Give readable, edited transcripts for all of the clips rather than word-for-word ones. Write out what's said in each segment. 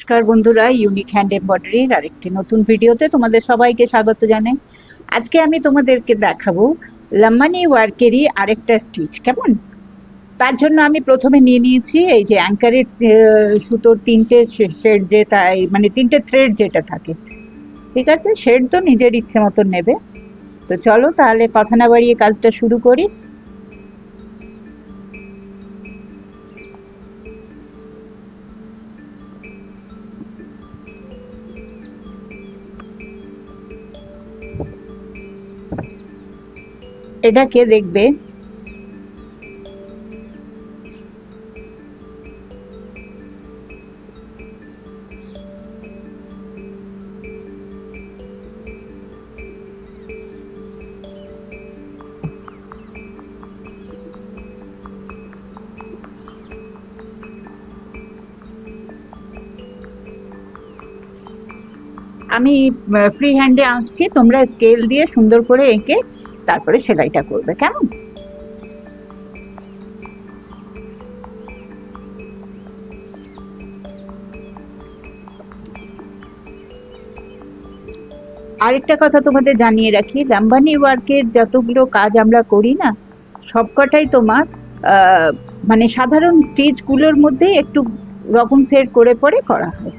নমস্কার বন্ধুরা, unique hand এমব্রয়ডারির আরেকটি নতুন ভিডিওতে তোমাদের সবাইকে স্বাগত জানাই। আজকে আমি তোমাদেরকে দেখাবো লাম্বানি ওয়ার্কেরই আরেকটা স্টিচ। কেমন? তার জন্য আমি প্রথমে নিয়ে নিয়েছি এই যে অ্যাঙ্কারের সুতোর তিনটে শেড, যে তাই মানে তিনটে থ্রেড যেটা থাকে, ঠিক আছে। শেড তো নিজের ইচ্ছে মতন নেবে। তো চলো তাহলে কথা না বাড়িয়ে কাজটা শুরু করি। এটাকে দেখবে আমি ফ্রি হ্যান্ডে আঁকছি, তোমরা স্কেল দিয়ে সুন্দর করে এঁকে তারপরে সেলাইটা করবে। কেমন? আরেকটা কথা তোমাদের জানিয়ে রাখি, লাম্বানি ওয়ার্কের যতগুলো কাজ আমরা করি না, সবকটাই তোমার মানে সাধারণ স্টিচ গুলোর মধ্যে একটু রকম সেট করে পরে করা হয়।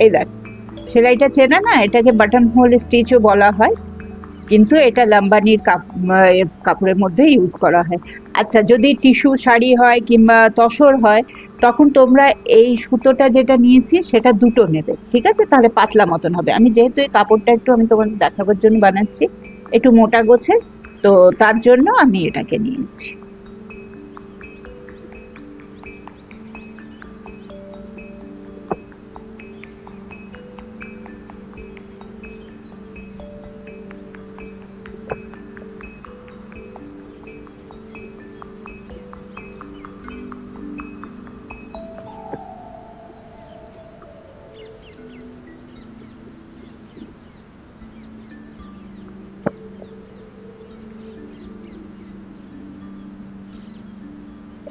এই দেখ, সেলাইটা চেনা না, এটাকে বাটন হোল স্টিচও বলা হয়, কিন্তু এটা লাম্বানির কাপড়ের মধ্যে ইউজ করা হয়। আচ্ছা, যদি টিস্যু শাড়ি হয় কিংবা তসর হয়, তখন তোমরা এই সুতোটা যেটা নিয়েছি সেটা দুটো নেবে, ঠিক আছে? তাহলে পাতলা মতন হবে। আমি যেহেতু এই কাপড়টা একটু আমি তোমাদের দেখাবার জন্য বানাচ্ছি, একটু মোটা গোছে, তো তার জন্য আমি এটাকে নিয়েছি।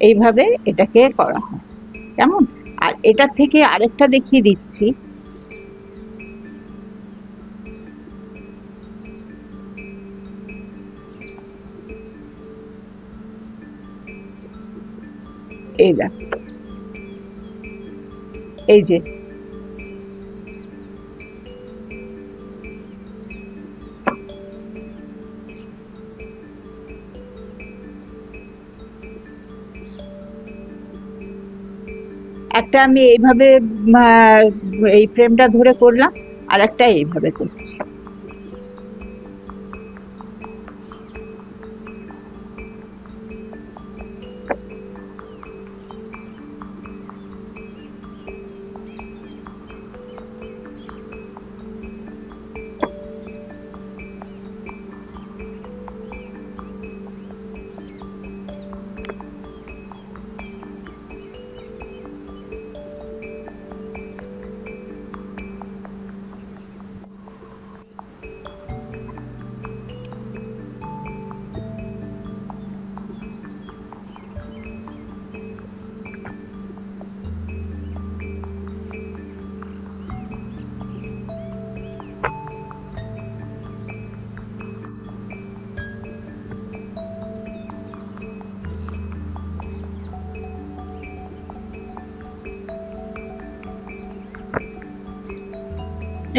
এইভাবে এটাকে করা হয়। কেমন? আর এটার থেকে আরেকটা দেখিয়ে দিচ্ছি। এই দেখ, এই যে একটা আমি এইভাবে এই ফ্রেমটা ধরে করলাম, আর একটা এইভাবে করছি।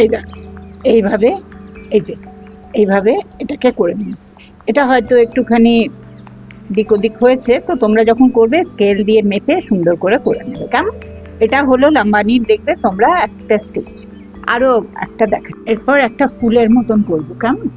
এই দেখ, এইভাবে, এই যে এইভাবে এটাকে করে নিয়েছি। এটা হয়তো একটুখানি দিক ওদিক হয়েছে, তো তোমরা যখন করবে স্কেল দিয়ে মেপে সুন্দর করে করে নেবে। কেমন? এটা হলো লাম্বানির, দেখবে তোমরা একটা স্টিচ। আরো একটা দেখা, এরপর একটা ফুলের মতন করবো, কেমন?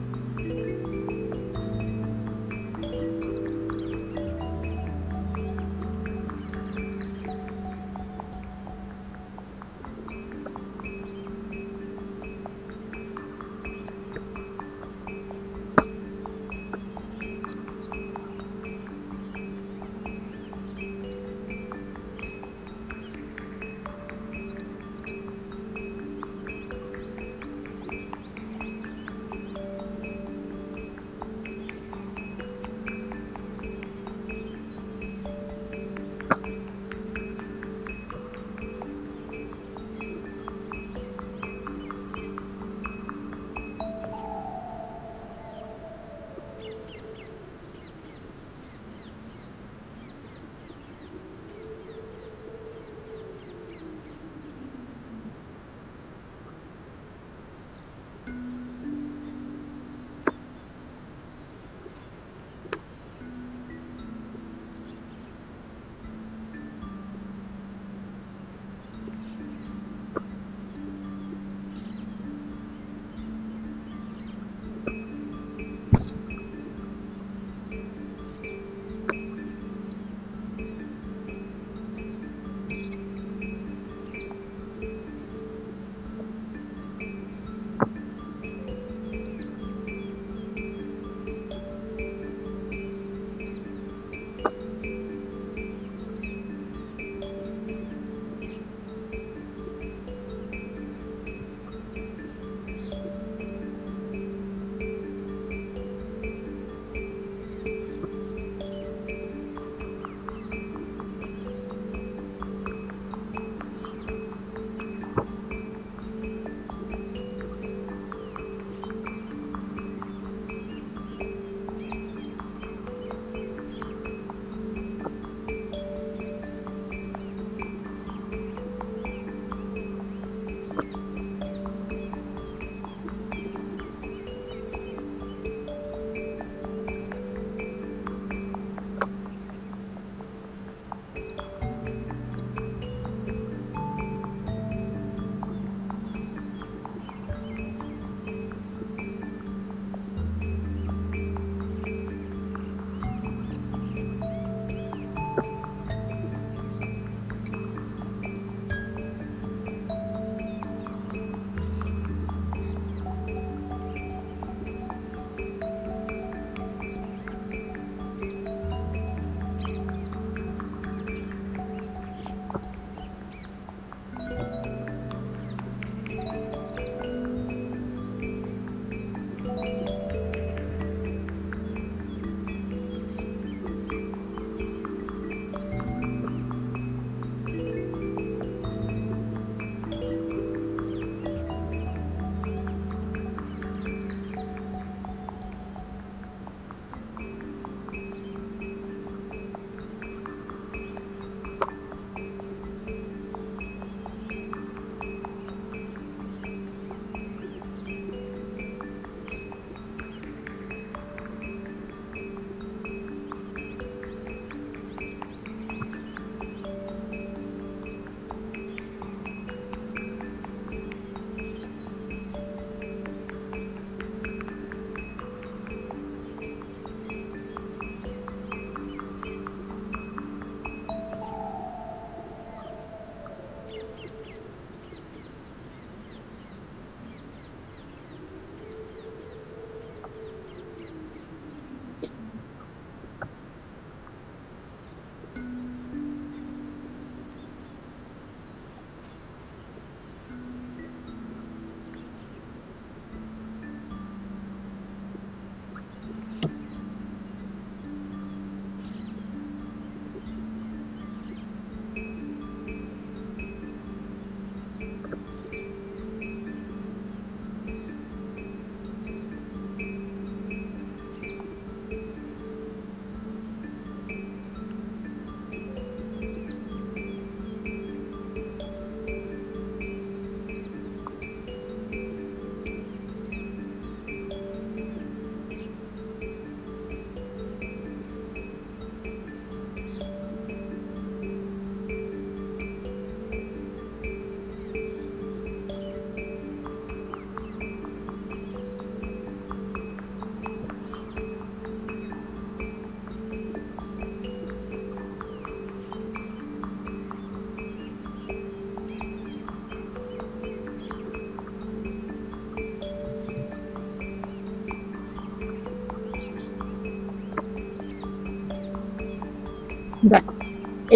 দেখো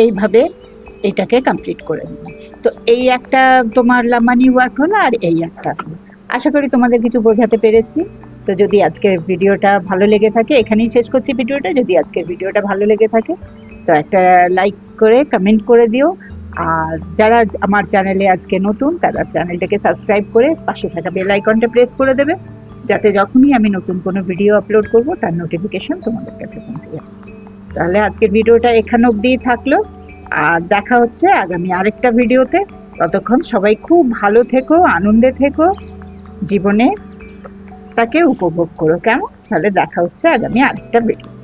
এইভাবে এটাকে কমপ্লিট করে নিলাম। তো এই একটা তোমার লাম্বানি ওয়ার্ক হলো, আর এই একটা হলো। আশা করি তোমাদের কিছু বোঝাতে পেরেছি। তো যদি আজকের ভিডিওটা ভালো লেগে থাকে, এখানেই শেষ করছি ভিডিওটা। যদি আজকের ভিডিওটা ভালো লেগে থাকে তো একটা লাইক করে কমেন্ট করে দিও। আর যারা আমার চ্যানেলে আজকে নতুন, তারা চ্যানেলটাকে সাবস্ক্রাইব করে পাশে থাকা বেল আইকনটা প্রেস করে দেবে, যাতে যখনই আমি নতুন কোনো ভিডিও আপলোড করব তার নোটিফিকেশন তোমাদের কাছে পৌঁছে যাবে। তাহলে আজকের ভিডিওটা এখানে অবধিই থাকলো, আর দেখা হচ্ছে আগামী আরেকটা ভিডিওতে। ততক্ষণ সবাই খুব ভালো থেকো, আনন্দে থেকো, জীবনে তাকে উপভোগ করো, কেমন? তাহলে দেখা হচ্ছে আগামী আরেকটা ভিডিও।